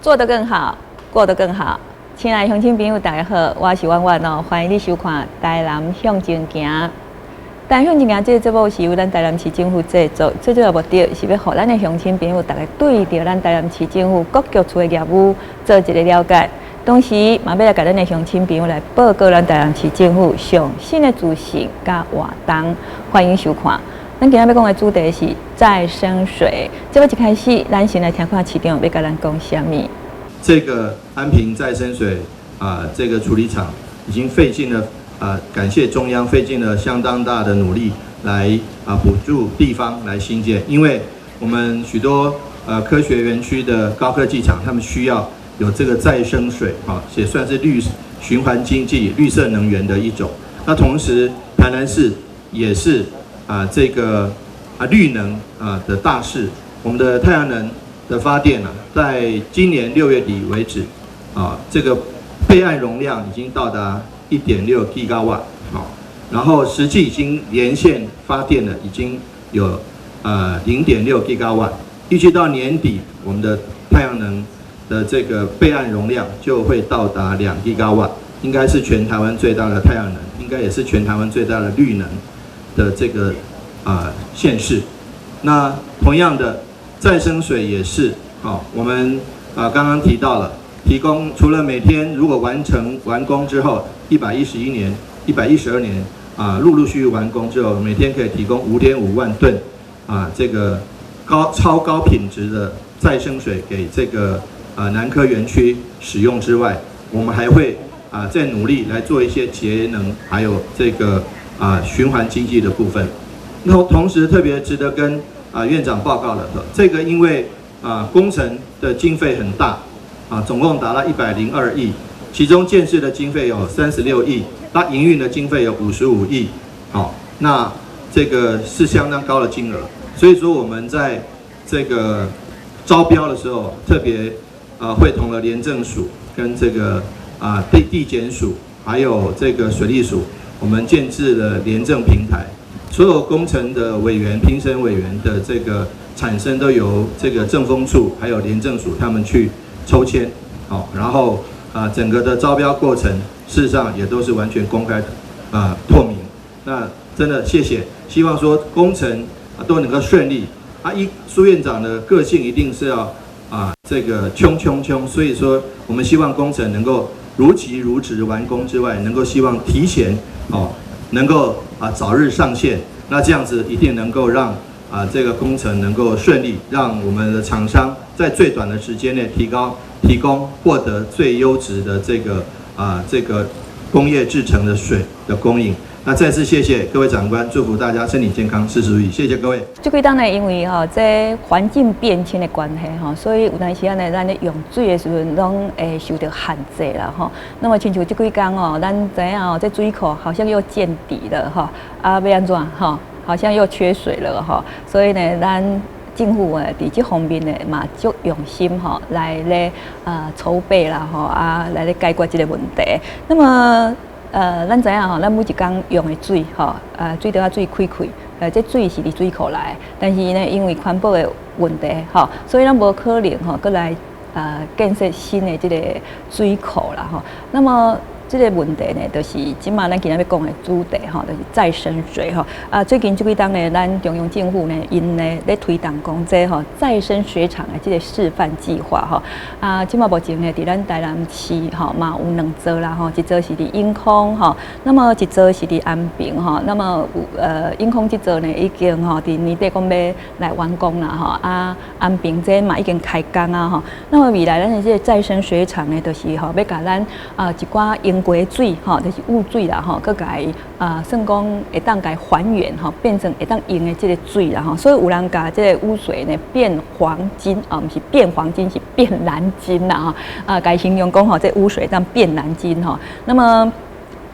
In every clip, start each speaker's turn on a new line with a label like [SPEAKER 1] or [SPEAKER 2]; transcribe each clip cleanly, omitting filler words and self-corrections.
[SPEAKER 1] 做得更好，过得更好。亲爱的乡亲朋友，大家好，我是婉婉哦，欢迎你收看《台南向前行》。《台南向前行》这个节目是由咱台南市政府制作，最主要目的是要让咱的乡亲朋友大家对着咱台南市政府各局处的业务做一个了解，同时也要来给咱的乡亲朋友来报告咱台南市政府上新的资讯甲活动，欢迎收看。咱今日要讲的主题是再生水。这要一开始，咱先来听看市长要跟咱讲什么。
[SPEAKER 2] 这个安平再生水这个处理厂已经费尽了感谢中央费尽了相当大的努力来补助地方来兴建，因为我们许多科学园区的高科技厂，他们需要有这个再生水也算是循环经济、绿色能源的一种。那同时，台南市也是这个绿能的大市，我们的太阳能的发电在今年6月底为止这个备案容量已经到达1.6 GW， 然后实际已经连线发电的已经有0.6 GW， 预计到年底我们的太阳能的这个备案容量就会到达2 GW， 应该是全台湾最大的太阳能，应该也是全台湾最大的绿能的这个县市。那同样的再生水也是我们刚刚提到了，提供除了每天如果完工之后112年陆续完工之后，每天可以提供5.5万吨这个超高品质的再生水给这个南科园区使用之外，我们还会再努力来做一些节能，还有这个循环经济的部分。那同时特别值得跟院长报告的，这个因为工程的经费很大总共达到102亿，其中建设的经费有36亿，那营运的经费有55亿，那这个是相当高的金额。所以说我们在这个招标的时候，特别会同了廉政署跟这个地检署，还有这个水利署，我们建置了廉政平台。所有工程的委员、评审委员的这个产生都由这个政风处还有廉政署他们去抽签，然后整个的招标过程事实上也都是完全公开的透明。那真的谢谢，希望说工程都能够顺利。苏院长的个性一定是要这个冲，所以说我们希望工程能够如期如质完工之外，能够希望提前能够早日上线，那这样子一定能够让这个工程能够顺利，让我们的厂商在最短的时间内提供获得最优质的这个工业制成的水的供应。那再次谢谢各位长官，祝福大家身体健康，事事如意，谢谢各位。
[SPEAKER 1] 这几当呢，因为这环境变迁的关系所以有阵时呢，咱咧用水的时阵，拢会受到限制啦那么亲像这几天咱知影这水库好像又见底了要安怎好像又缺水了所以呢，咱政府在这方面呢，嘛足用心来咧筹备啦来咧解决这个问题。那么咱知影咱每一天用的水水道水开，这水是伫水库来的，但是呢，因为环保的问题所以咱无可能搁来建设新的这个水库啦那么这个问题呢，就是今嘛咱今日要讲的主题就是再生水最近这几天呢，咱中央政府呢，因呢咧推动讲这再生水厂的这个示范计划今嘛目前呢，伫咱台南市嘛有2座啦一座是伫永康那么一座是伫安平那么永康这座呢已经伫年底讲要来完工啦安平这嘛已经开工那么未来咱的这个再生水厂呢，就是要甲咱一寡用过的水就是污水啦佮甲伊算讲会当甲伊还原变成会当用的这个水啦所以有人甲这个污水呢变黄金不是变黄金，是变蓝金啦甲伊形容讲这污水当变蓝金那么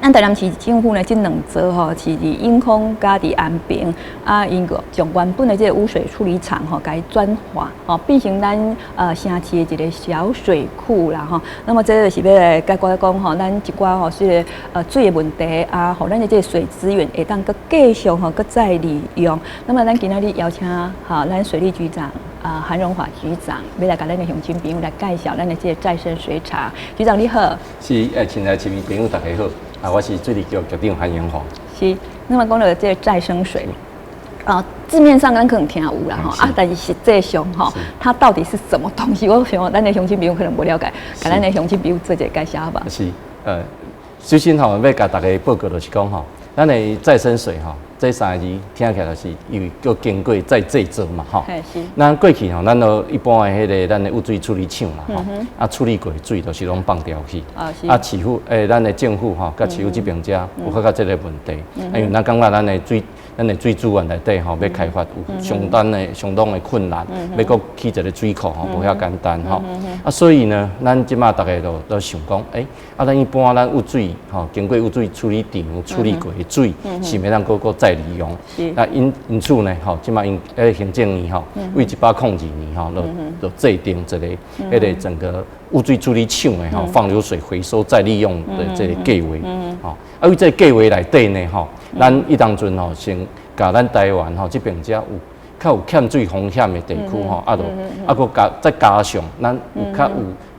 [SPEAKER 1] 咱台南市政府呢，这2座吼是伫永康甲伫安平啊，因个将原本的这个污水处理厂吼，改转化吼，变成咱城市的一个小水库啦吼。那么这就是要来解决讲吼，咱一寡吼是水的问题啊，吼咱的这个水资源会当搁继续吼搁再利用。那么咱今仔日邀请哈咱水利局长韩荣华局长，要来甲咱的乡亲朋友来介绍咱的这个再生水厂。局长你好。
[SPEAKER 3] 是亲爱的市民朋友大家好。我是水利局局长韩荣华。
[SPEAKER 1] 是，那么讲到这个再生水，字面上咱可能听有啦吼，但是实际上吼，它到底是什么东西？我想咱的乡亲朋友可能不了解，给咱的乡亲朋友做一个介绍好吧？
[SPEAKER 3] 是，首先吼，要甲大家报告就是讲吼，咱的再生水吼，这3个字听起来就是因为叫经过再制作嘛吼。是。咱过去吼，咱都一般的咱的污水处理厂嘛吼，处理过的水都是拢放掉去。市府咱的政府吼，甲市府这边遮有发觉这个问题，因为咱感觉咱的水资源内底吼，要开发有相当的困难，要搁起一个水库吼，无遐简单吼。所以呢，咱即马大家都想讲，咱一般咱污水吼，经过污水处理厂处理过的水，是要咱搁再利用。那因此呢，吼，即马行政院吼，为1802年吼，就制定一个整个污水处理厂的吼，放流水回收再利用的这个计划。吼，为这个计划内底呢，吼，咱当阵吼，先甲咱台湾吼这边遮较有欠水风险的地区吼，搁再加上咱有较有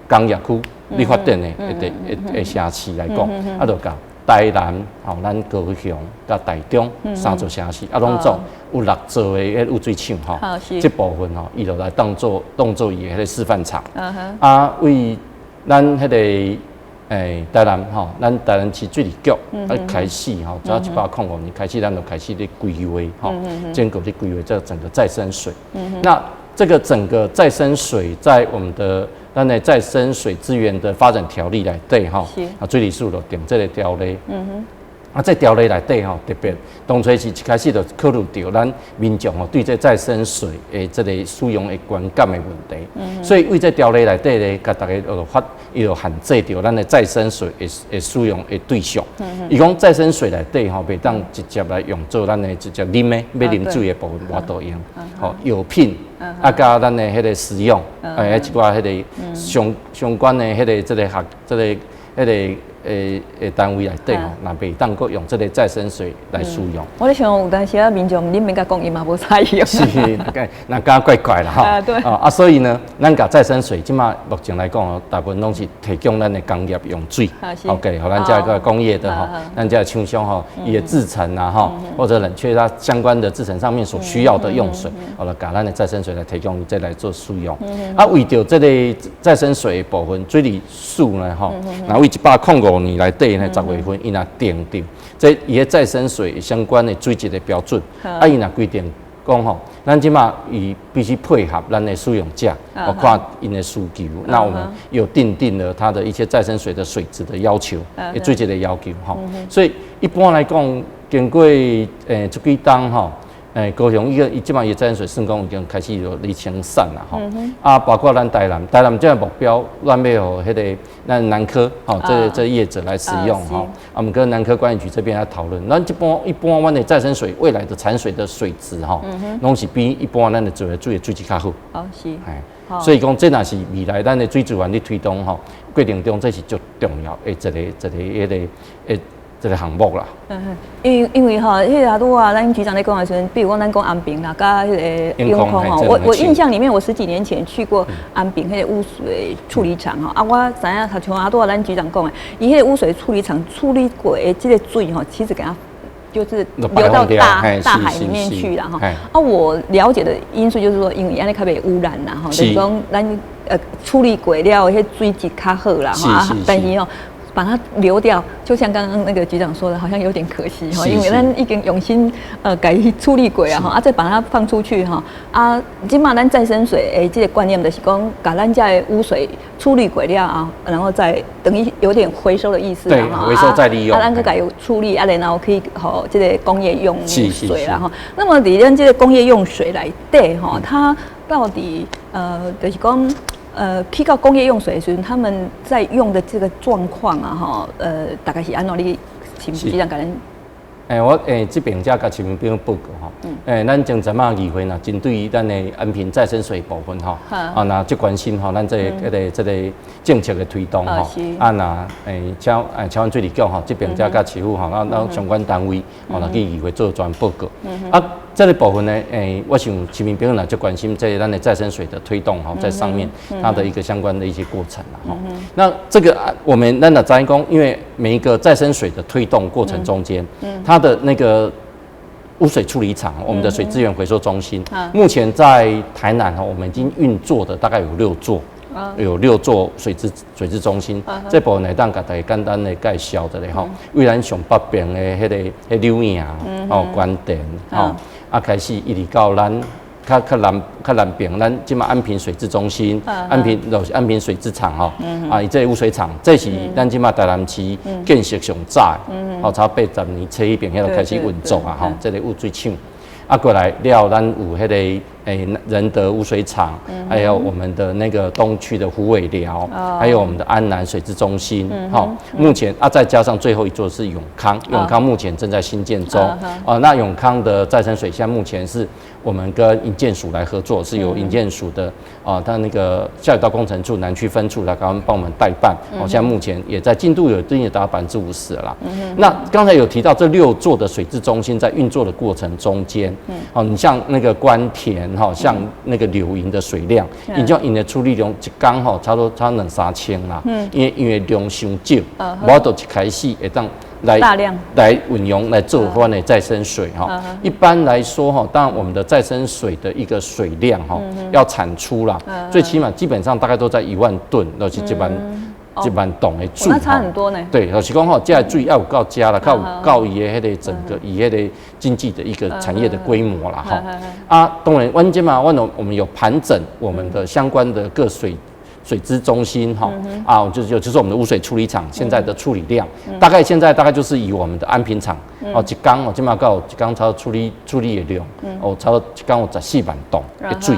[SPEAKER 3] 工业区你发展的城市来讲，就甲台南、吼咱高雄、甲台中3座城市，拢总有6座的污水厂吼，这部分吼，伊就来当做伊的示范场。为咱个台南吼，咱台南市水利局开始吼，早1805年开始，咱就开始咧规划吼，建构咧规划这整个再生水。那这个整个再生水在我们的咱的再生水资源的发展条例内底吼，水利署就定这个条例。这条例内底吼，特别当初是一开始就考虑到咱民众吼对这再生水的这个使用的观感的问题，所以为这条例内底咧，甲大家伊就限制到咱的再生水的使用的对象。伊讲再生水内底吼，袂当直接来用做咱的直接啉的要啉水的部分，我都用。吼，药品加咱的迄个使用，一寡迄个相关的迄个这个单位内底吼，那袂当搁用这个再生水来使用。
[SPEAKER 1] 我咧想有当时民众恁免甲讲，伊嘛无采用。
[SPEAKER 3] 是，那敢怪怪啦吼。
[SPEAKER 1] 对。
[SPEAKER 3] 所以呢，咱甲再生水，即马目前来讲，大部分拢是提供咱的工业用水。OK， 互咱这个工业的吼，咱这厂商吼，伊的制程啊吼，或者冷却它相关的制程上面所需要的用水，好了，甲咱的再生水来提供，再来做使用。为着这个再生水的部分，水利署呢吼，那为1805年内底呢10月份，伊若定定这伊个再生水相关的水质的标准，伊若规定讲吼，咱即马伊必须配合咱的使用者，看因的需求。那我们有定了它的一些再生水的水质的要求，水质的要求吼。所以一般来讲，经过这几冬吼。高雄伊即马伊再生水算讲已经开始有离清散啦吼，包括咱台南这个目标，咱要互迄个咱南科吼，这业者来使用吼，我们跟南科管理局这边来讨论。咱一般阮的再生水未来的产水的水质吼，拢是比一般咱的自来水的水质较好。是。所以讲，这若是未来咱的水资源的推动吼，过程中这是最重要的一个这个项目啦，
[SPEAKER 1] 因为哈，迄个拄啊，咱局长在讲的时阵，比如讲咱讲安平啦，甲迄个永康吼，我印象里面，我10几年前去过安平迄个污水处理厂吼，我知影，像拄啊，咱局长讲的，伊迄个污水处理厂处理过的这个水吼，其实给它就是流到大海里面去了哈。我了解的因素就是说，因为安尼较袂污染啦哈，就是讲咱处理过了，迄水质较好啦哈，但是吼。把它流掉，就像刚刚那个局长说的，好像有点可惜哈，因为咱已经用心改处理过啊哈，再把它放出去哈今嘛咱再生水这个观念就是讲，把咱家的污水处理过了啊，然后再等于有点回收的意思
[SPEAKER 3] 啦哈，回收再利用，
[SPEAKER 1] 咱个改有处理然后可以好这个工业用水啦哈。那么里面这个工业用水来对哈，它到底就是讲。去到工业用水的时候，他们在用的这个状况啊，大概是按照你请局长给咱。
[SPEAKER 3] 我这边才甲市民朋友报告吼，咱前阵议会呐，针对咱的安平再生水部分吼，那即关心吼，咱这个政策的推动吼，那超湾水利局吼，这边才甲市府吼，咱相关单位吼，来去议会做专报告。这个部分呢，我想市民朋友呢就关心在咱的再生水的推动哈，在上面它的一个相关的一些过程啦哈。那这个我们咱的专工，因为每一个再生水的推动过程中间，它的那个污水处理厂，我们的水资源回收中心，目前在台南哈，我们已经运作的大概有6座。有6座水质中心，这部分呢，当甲大家简单的介绍的咧吼。蔚蓝上北边的迄个柳营哦，关田吼，开始一直到咱较南边，咱即马安平水质中心，安平水质厂吼，伊这污水厂，这是咱即马台南市建设上早的，差不多80年初迄边迄就开始运作啊吼，这个污水厂。过来了，咱有迄个仁德污水厂，还有我们的那个东区的虎尾寮，还有我们的安南水质中心，目前再加上最后一座是永康，永康目前正在新建中，那永康的再生水现在目前是我们跟营建署来合作，是由营建署的它那个下水道工程处南区分处来帮我们代办，现在目前也在进度有已经达50%了啦。那刚才有提到这6座的水质中心在运作的过程中间，你像那个关田像那个柳营的水量，你就因的处理量一天差不多2-3千啦，因为量伤少，我都一开始会当来运用来做我们的再生水一般来说当然我们的再生水的一个水量要产出啦，最起码基本上大概都在1万吨，就是1万吨的水，
[SPEAKER 1] 那差很多呢。
[SPEAKER 3] 对，就是讲这个水要有够加啦，靠有够伊的迄个整个伊迄个经济的一个产业的规模啦当然，我们有盘整我们的相关的各水质中心就是我们的污水处理厂现在的处理量，现在大概就是以我们的安平厂一缸今嘛到一缸差不多处理的量差不多一缸有14万吨的水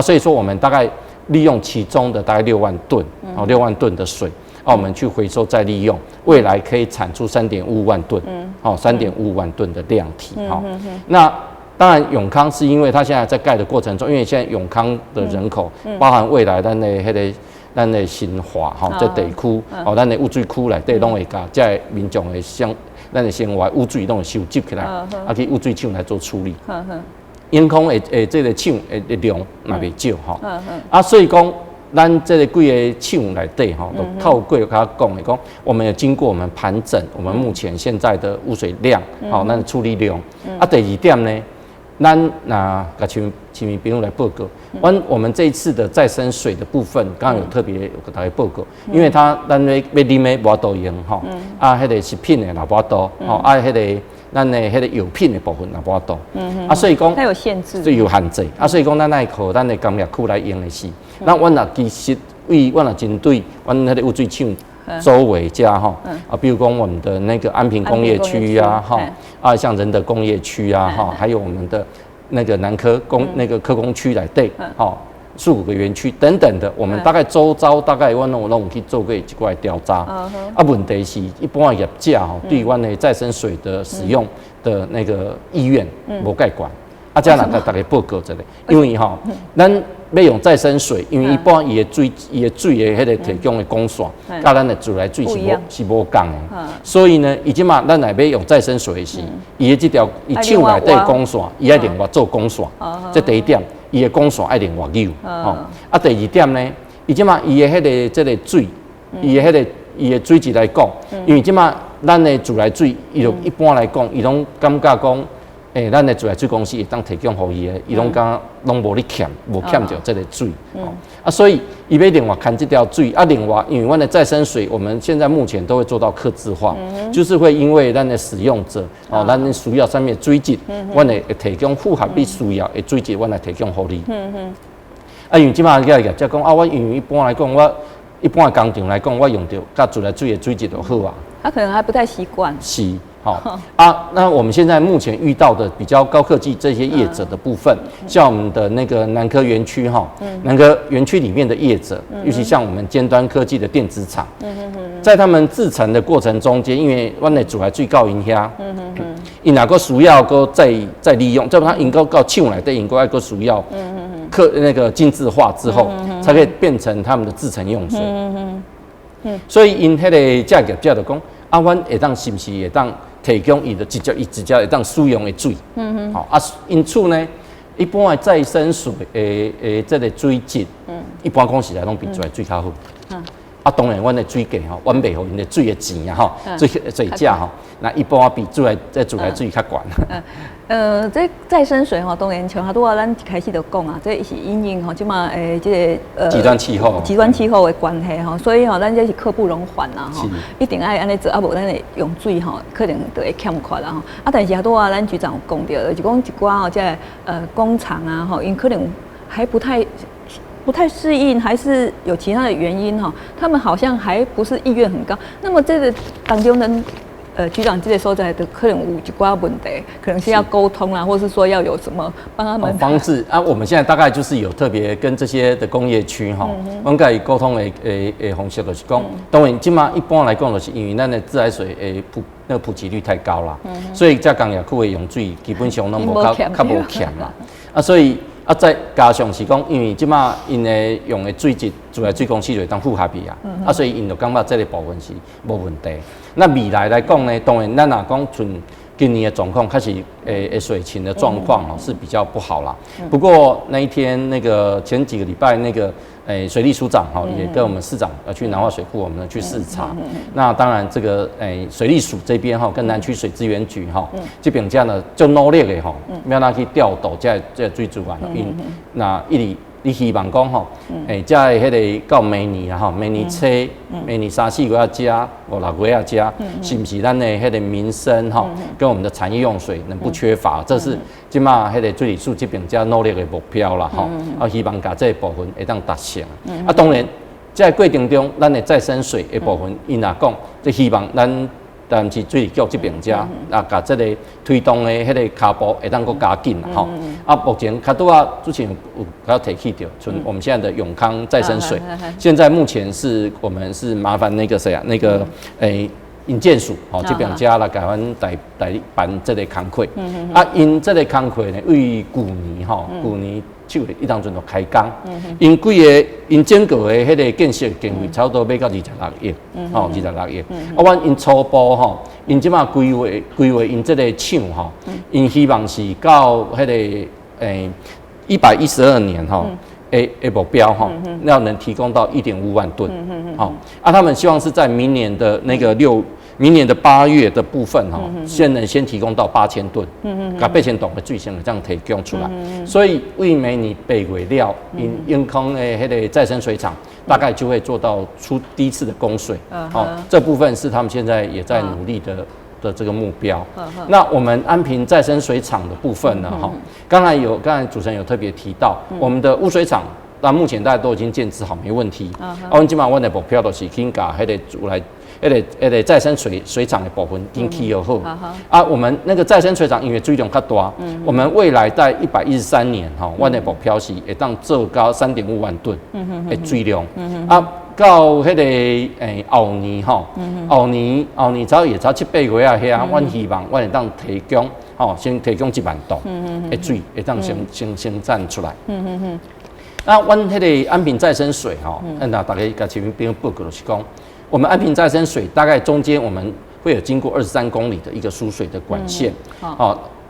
[SPEAKER 3] 所以说我们大概利用其中的大概6万吨，6万吨的水，我们去回收再利用，未来可以产出3.55万吨，3.55万吨的量体那当然，永康是因为它现在在盖的过程中，因为现在永康的人口包含未来咱的新华在地区咱的污水区内底拢会甲这民众的咱的生活污水拢会收集起来，去污水厂来做处理。永康的这个厂的量也袂少所以讲咱这个几个厂内底都透过他讲的讲，我们有经过我们盘整，我们目前现在的污水量咱的处理量第2点呢，咱甲市民朋友来报告，我们这一次的再生水的部分，刚刚有特别有给大家报告，因为它咱要啉的无多用迄个食品的也无多迄个咱的迄个药品的部分也无多所以讲
[SPEAKER 1] 它有限制，
[SPEAKER 3] 有限制所以讲咱爱靠咱的工业区来用的是，那我若其实我若针对阮迄个污水厂周围比如讲我们的那个安平工业区像仁德工业区还有我们的那个南科那个科工区内底15个园区等等的，我们大概周遭大概我拢有去做过一块调查问题是一般的业者对阮的再生水的使用的那个意愿无介管这样甲大家报告一下，因为咱要用再生水，因为一般伊的水的迄个提供的供线，甲咱的自来水是无共的，所以呢，伊即马咱来要用再生水时，伊的这条伊厂内底供线，伊爱另外做供线，这第1点，伊的供线爱另外有，第2点呢，伊即马伊的迄个这个水，伊的水质来讲，因为即马咱的自来水，伊就一般来讲，伊拢感觉讲。咱的自来水公司会当提供予伊的，伊拢讲拢无咧欠，无欠着这个水，所以伊要另外看这条水，另外因为阮的再生水，我们现在目前都会做到客制化，就是会因为咱的使用者，咱的需要上面水质，阮会提供符合你需要的水质，阮来提供予你。因为即马个业者讲我因为一般来讲，我一般的工厂来讲，我用到甲自来水的水质就好他
[SPEAKER 1] 可能还不太习惯。
[SPEAKER 3] 是。好啊，那我们现在目前遇到的比较高科技这些业者的部分，像我们的那个南科园区哈，南科园区里面的业者，尤其像我们尖端科技的电子厂，在他们制程的过程中间，因为阮的主来最高因遐，因哪个需要个再利用，就它因个到厂内底因个爱个需要，那个精致化之后，才可以变成他们的制程用水。所以因迄个价格价就讲，啊，阮会当是不是会当提供伊的直接会当使用的水？好啊，因此呢，一般的再生水这个水质，一般讲起来拢比出来水较好。啊，当然，阮的水价吼，阮袂互因的水的钱啊，吼，水价吼，那一般比自来水较悬。
[SPEAKER 1] 这再生水吼，当然像拄仔咱一开始就讲啊，这是因应吼，即马这个
[SPEAKER 3] 极端气候
[SPEAKER 1] 的关系吼，所以吼，咱这是刻不容缓啦吼，一定爱安尼做，啊无咱的用水吼，可能就会欠缺啦吼。啊，但是拄仔咱局长有讲到，就是讲一寡吼，这工厂啊吼，因可能还不太适应，还是有其他的原因哈？他们好像还不是意愿很高。那么这个当中呢，局长这个所在的可能有一寡问题，可能是要沟通啦，或是说要有什么帮他们
[SPEAKER 3] 方式啊。我们现在大概就是有特别跟这些的工业区哈，我们该沟通的方式就是讲，当然今嘛一般来讲就是因为咱的自来水那个普及率太高啦，所以在工业区的用水基本上拢较无欠啦啊，所以。啊，再加上是讲，因为即马因的用的水质，自来水公司就会当符合伊啊，啊，所以因就感觉这个部分是无问题。那未来来讲呢，当然咱若讲从今年的状况开始，水情的状况是比较不好啦。不过那一天那个前几个礼拜那个。水利署长也跟我们市长去南化水库，我们去视察。那当然，这个水利署这边跟南区水资源局这边这样的就努力的要拿去调度这水资源。那你希望讲这迄个到明年啊明年初、明年3、4月加5、6月加，是不是咱的迄个民生跟我们的产业用水能不缺乏？这是即马迄个水利署这边这努力的目标啦啊，希望把这部分会当达成。啊，当然，在过程中，咱的再生水的部分，因若讲，即希望但是水利局这边啊，把这个推动的迄个脚步会当搁加紧啦啊，目前拄仔之前有提起到，我们现在的永康再生水，现在目前我们是麻烦那个谁啊，那个营建署这边加来改阮代办这个工课，啊，因这个工课呢，为旧年一当阵就开工，因整个的迄个建设经费差不多要到26亿，26亿。啊，阮因初步因即马规划因这个厂因希望是到迄个112年目标要能提供到1.5万吨，他们希望是在明年的8月的部分先提供到8000吨，把8000吨的水先这样提供出来，所以为明年8月了，永康的迄个再生水厂大概就会做到出第一次的供水，这部分是他们现在也在努力的这个目标。那我们安平再生水厂的部分呢？刚才主持人有特别提到，我们的污水厂，那目前大家都已经建置好，没问题。我们基本上的目标就是先把迄个主来。那个再生水厂的部分已经起好啊，我们那个再生水厂因为水量较大，我们未来在113年我的目标是会当做到3.5万吨的水量啊，到迄个后年后年早也早7、8月啊遐，阮希望阮会当提供先提供1万吨的水，会当生产出来。那阮迄个安平再生水那大家甲前面报告就是讲。我们安平再生水大概中间我们会有经过23公里的一个输水的管线，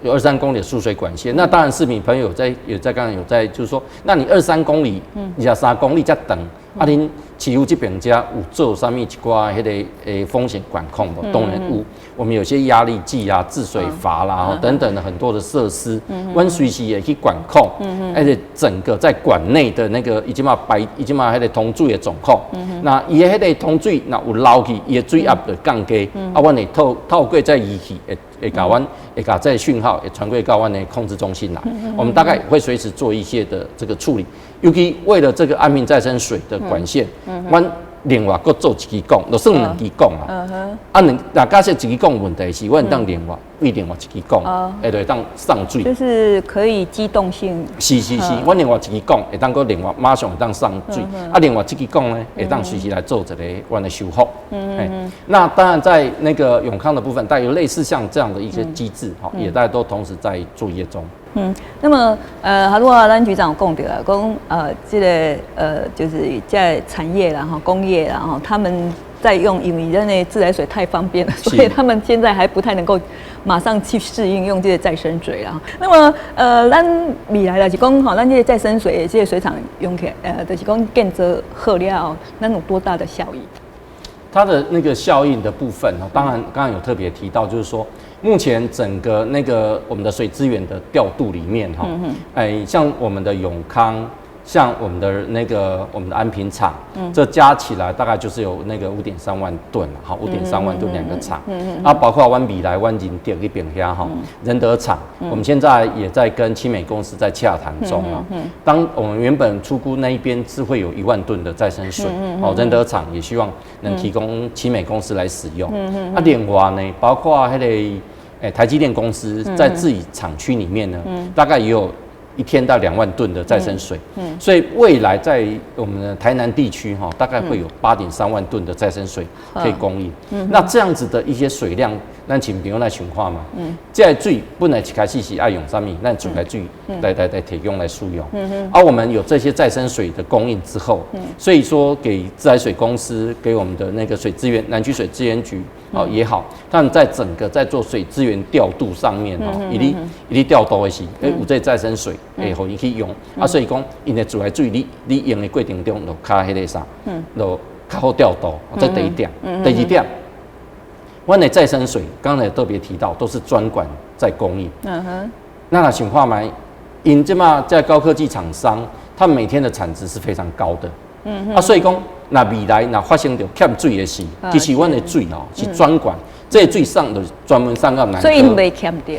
[SPEAKER 3] 有23公里的输水管线。那当然市民朋友刚刚有在就是说，那你23公里，23公里才等，恁市府这边有做啥物一寡迄个风险管控无？当然有，我们有些压力计啊、治水阀啦等等的很多的设施，阮随时也去管控，而且整个在管内的那个已经嘛迄个通水的状况，那伊的迄个通水那有漏去，伊的水压就降低，阮会透过这仪器会把这讯号也传归到阮的控制中心来，我们大概会随时做一些的这个处理，尤其为了这个安平再生水的管线，另外搁做一支管，就算两支管啊。那假设一支管有问题是，我当另外为另外一支管，会对当上水。
[SPEAKER 1] 就是可以机动性。
[SPEAKER 3] 是，我另外一支管会当搁另外马上会当上水，另外这支管呢会当随时来做一个我的修复。那当然在那个永康的部分，大概有类似像这样的一些机制，也大家都同时在作业中。
[SPEAKER 1] 那么如果咱局长有讲到啊，讲这个就是在产业啦、工业啦，他们在用，因为咱的自来水太方便了，所以他们现在还不太能够马上去适应用这个再生水啦。那么咱未来就是讲咱这个再生水这个水厂用起来，就是讲建设好了，咱有多大的效益？
[SPEAKER 3] 它的那个效应的部分，当然刚刚有特别提到，就是说目前整个那个我们的水资源的调度里面，像我们的永康，像我们的安平厂，这加起来大概就是有那个5.3万吨了，好，5.3万吨2个厂，包括湾比来、湾景点那边遐哈，仁德厂，我们现在也在跟奇美公司在洽谈中啊。当我们原本初估那一边是会有1万吨的再生水，仁德厂也希望能提供奇美公司来使用。另外呢，包括台积电公司在自己厂区里面呢，大概也有1天到2万吨的再生水，所以未来在我们的台南地区大概会有8.3万吨的再生水可以供应。那这样子的一些水量，咱请比如来情况嘛，这个水本来一开始是爱用什么，咱就来水来提供来输用。而我们有这些再生水的供应之后，所以说给自来水公司，给我们的那个水资源南区水资源局也好，他们在整个在做水资源调度上面一定调度的是，有这再生水。互伊去用，所以讲，因的自来水你用的过程中，就较迄个啥，就较好调度。这第一点，第二点，我们的再生水刚才特别提到，都是专管在供应。那情况嘛，因这嘛在高科技厂商，他们每天的产值是非常高的。所以讲，那未来那发生着欠水的事，其实我们的水是专管，这水上的专门上到南科，
[SPEAKER 1] 所以因袂欠着。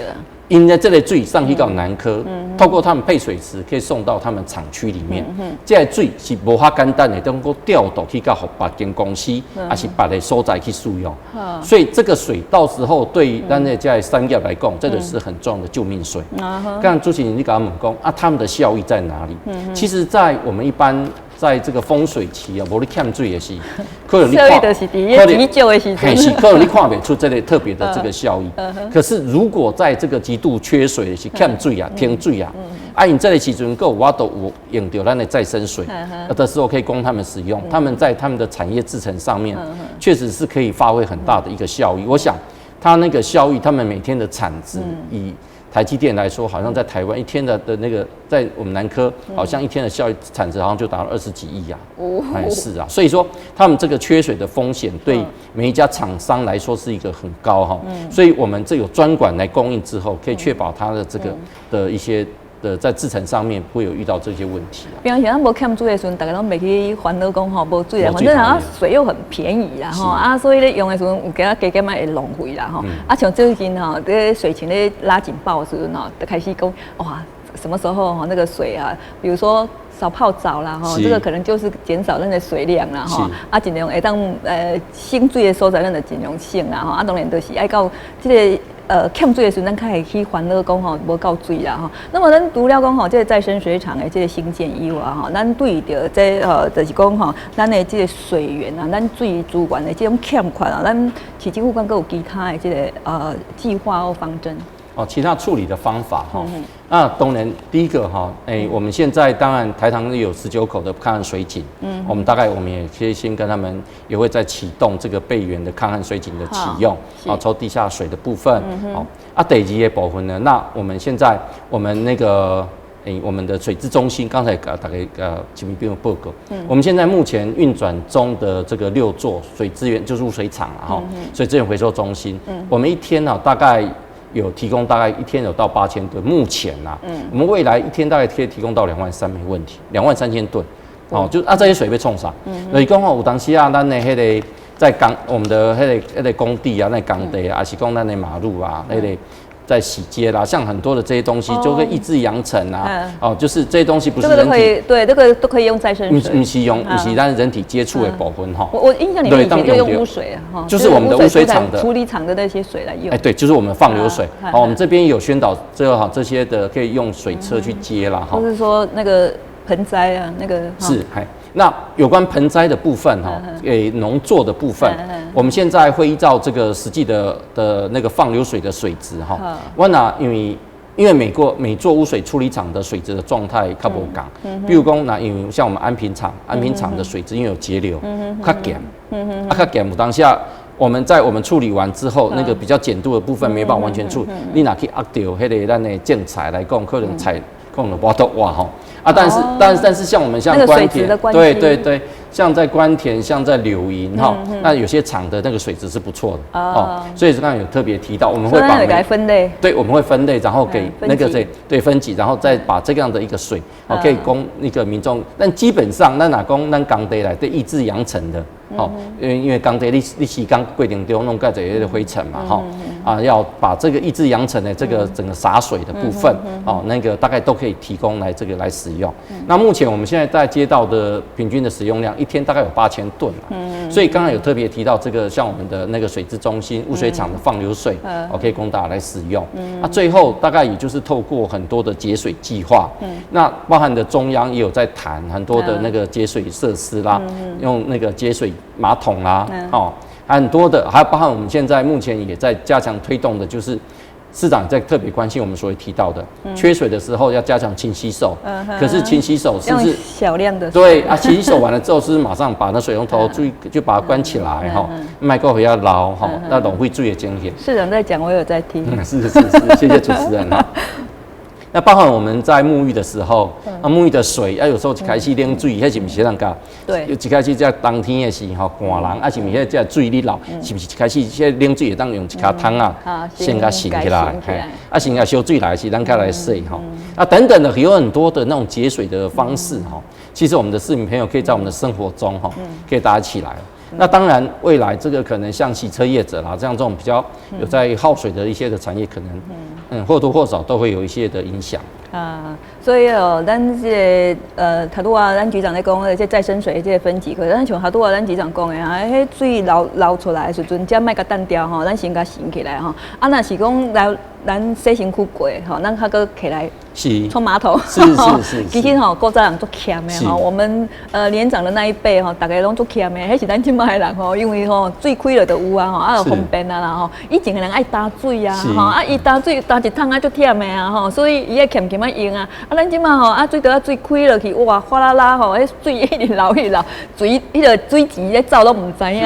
[SPEAKER 3] 因为这个水上去到南科，透过他们配水池可以送到他们厂区里面。这个水是无法简单的，能够调度去到别间公司，还是别的所在去使用。所以这个水到时候对咱的这产业来讲，这个是很重要的救命水。刚刚主持人你跟他们讲他们的效益在哪里？其实，在我们一般在这个风水期无你欠水的是，可能你看，可能你看不出这类特别的这个效益。可是如果在这个极度缺水的是欠水啊、停水啊，因这类时阵够我都有用到咱的再生水的时候，可以供他们使用。他们在他们的产业制程上面，确实是可以发挥很大的一个效益。我想，它那个效益，他们每天的产值以台积电来说，好像在台湾一天的那个，在我们南科，好像一天的效益产值好像就达到20几亿啊。是啊，所以说他们这个缺水的风险对每一家厂商来说是一个很高哈。所以我们这有专管来供应之后，可以确保它的这个的一些在制程上面不会有遇到这些问题啊。
[SPEAKER 1] 比方说，咱无欠水的时候，大家拢袂去烦恼讲无水啦，反正水又很便宜啦所以咧用的时候有加减会浪费啦像最近这水情咧拉警报的时候就开始讲哇，什么时候那个水啊，比如说少泡澡啦这个可能就是减少咱的水量啦尽量会当省水的所在，咱就尽量省啦当然就是爱到这个。欠水的时候，咱较会去烦恼讲无够水啦那么咱除了讲这个再生水厂的这个兴建以外咱对着这就是讲咱的这个水源咱水资源的这种欠缺咱市政府管阁有其他的这个计划或方针。
[SPEAKER 3] 其他处理的方法那当然第一个我们现在当然台糖有19口的抗旱水井，我们也可以先跟他们也会再启动这个备源的抗旱水井的启用，抽地下水的部分。第二个部分呢，那我们现在我们那个我们的水质中心，刚才大概前面有报告，我们现在目前运转中的这个6座水资源就是污水厂水资源回收中心，我们一天大概有提供大概一天有到8000吨，目前我们未来一天大概可以提供到23000没问题，23000吨，就这些水被冲上，所以讲有当时咱的迄个在我们的迄个工地那工地还是讲咱的马路那个在洗街啦，像很多的这些东西就会抑制扬尘啊，就是这些东西不是人体
[SPEAKER 1] 对，这个都可以用再生水，
[SPEAKER 3] 不是用，不是但人体接触的部分哈。
[SPEAKER 1] 我印象里面以前就用污水啊，
[SPEAKER 3] 就是我们的污水厂的
[SPEAKER 1] 处理厂的那些水来用。
[SPEAKER 3] 对，就是我们放流水。我们这边有宣导这些的可以用水车去接啦哈。
[SPEAKER 1] 或是说那个盆栽啊，那个
[SPEAKER 3] 是，那有关盆栽的部分哈，农作的部分，我们现在会依照这个实际的那个放流水的水质哈。我拿因为每座污水处理厂的水质的状态较无同，比如讲那因为像我们安平厂的水质因为有节流，较咸，较咸有当下。我们处理完之后，那个比较碱度的部分没办法完全处理，你哪去压掉迄个咱的建材来讲，可能采可能不都哇吼但是像我们像关田，对，像在关田，像在柳营哈，那有些厂的那个水质是不错的所以刚刚有特别提到，我们会把
[SPEAKER 1] 分类，
[SPEAKER 3] 对，我们会分类，然后给那个对分级，然后再把这样的一个水可以供那个民众，但基本上咱工地来对抑制扬尘的。因为工地你洗缸规定中弄盖这些灰尘嘛，要把这个抑制扬尘的这个整个洒水的部分，那个大概都可以提供来使用。那目前我们现在在街道的平均的使用量，一天大概有8000吨所以刚刚有特别提到这个像我们的那个水质中心污水厂的放流水，可以供大家来使用。那最后大概也就是透过很多的节水计划，那包含的中央也有在谈很多的那个节水设施啦，用那个节水马桶啦，很多的，还包含我们现在目前也在加强推动的，就是市长在特别关心我们所谓提到的，缺水的时候要加强勤洗手。可是勤洗手是不是
[SPEAKER 1] 小量的？
[SPEAKER 3] 对啊，勤洗手完了之后，是马上把那水龙头就把它关起来哈，麦克回要捞哈，那浪费水的风险。
[SPEAKER 1] 市长在讲，我有在听。
[SPEAKER 3] 是，谢谢主持人哈。那包含我们在沐浴的时候，沐浴的水有时候一开始冷水，那是不是人家？
[SPEAKER 1] 对。
[SPEAKER 3] 一开始在冬天的时候，寒人，是不是这水你流？是不是一开始这冷水会当用一卡汤先给醒起来，先给烧水来是咱开来洗等等的，有很多的那种节水的方式其实我们的市民朋友可以在我们的生活中可以大家起来。那当然，未来这个可能像洗车业者啦，这样这种比较有在耗水的一些的产业，可能或多或少都会有一些的影响。
[SPEAKER 1] 所以咱这个头拄啊，咱局长在讲的这再生水这个分级，可是咱像头拄啊，咱局长讲的迄水流出来的时阵，才莫甲淡掉咱先甲醒起来若是讲咱洗身躯过咱较搁起来冲马桶，
[SPEAKER 3] 是。
[SPEAKER 1] 其实古早人足欠的我们年长的那一辈大家拢足欠的，迄是咱今摆的人因为水开了就有有方便啦以前的人爱打水伊打水打一桶足忝的所以伊爱欠用咱即马水倒水开落去，哇，哗啦啦迄水一直流，水迄个水钱咧走都唔知影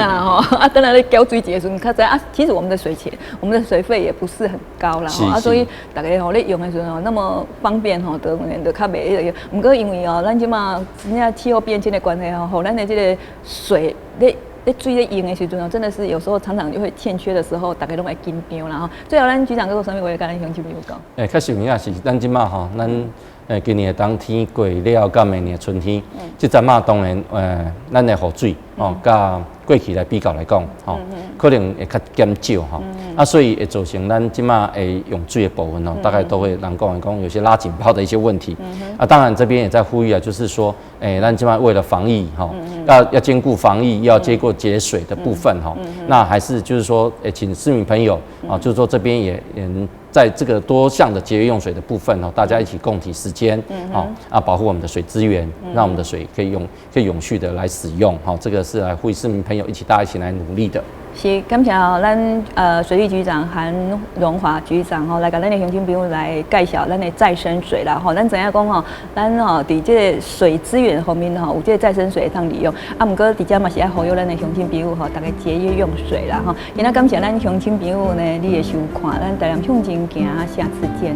[SPEAKER 1] 等下咧交水钱的时阵，较知其实我们的水钱，我们的水费也不是很高啦所以大家咧用的时候那么方便就较袂不过因为咱即马真正气候变迁的关系咱的这个水咧水咧用的时阵真的是有时候常常就会欠缺的时候，大家拢会紧张啦最后咱局长有啥物话跟咱乡亲朋友讲？
[SPEAKER 3] 确实有影是咱即马咱今年的冬天过了，到明年的春天，这阵嘛当然咱的雨水甲过去来比较来讲可能会较减少所以会造成咱即马会用水的部分大概都会人讲有些拉警报的一些问题当然这边也在呼吁就是说咱即马为了防疫要兼顾防疫，要兼顾节水的部分那还是就是说请市民朋友就是说这边也在这个多项的节约用水的部分大家一起共体时间保护我们的水资源，让我们的水可以永续的来使用这个是来呼吁市民朋友大家一起来努力的。
[SPEAKER 1] 是，感谢咱水利局长韩荣华局长来甲咱的乡亲朋友来介绍咱的再生水啦咱知影讲咱伫这个水资源方面有这个再生水会当利用不过伫遮嘛是要呼吁咱的乡亲朋友大家节约用水啦今仔感谢咱乡亲朋友呢你的收看，咱台南向前行，下次见